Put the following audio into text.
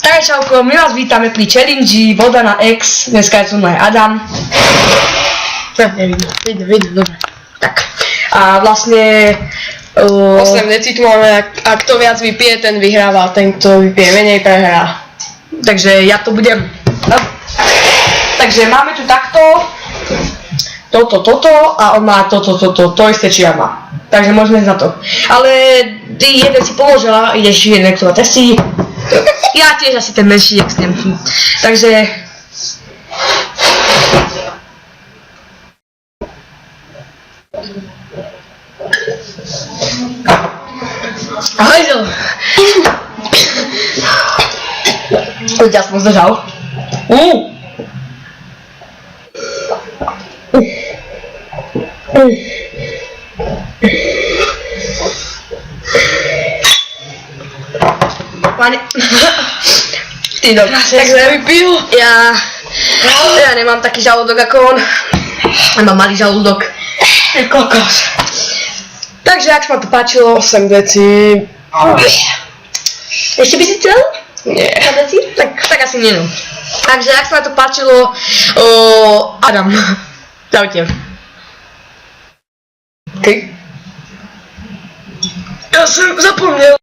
Takže čauko, my vás vítame pri challenge Voda na X, dneska je tu aj Adam. Vidno, dobre. Tak, a vlastne... 8 deci tu máme, a kto viac vypije, ten vyhráva, ten kto vypije menej prehrá. Takže ja to budem... Takže máme tu takto, toto a on má toto, to isté či ja má. Takže môžeme ísť na to. Ale ty jeden si položila, ideš jeden kto testy. Ja tiež asi ten menší extrém. Takže... Hajzel! Už ja som zdržal. Pane... Ty dobrá, Tak nevypil? Ja nemám taký žalúdok ako on. Ja mám malý žalúdok. Ty kokos. Takže ak sa ma to páčilo... 8 deci... Ešte by si chcel? Nie. Tak asi nie. Takže ak sa ma to páčilo... Adam. Čaute. Ja som zapomnel.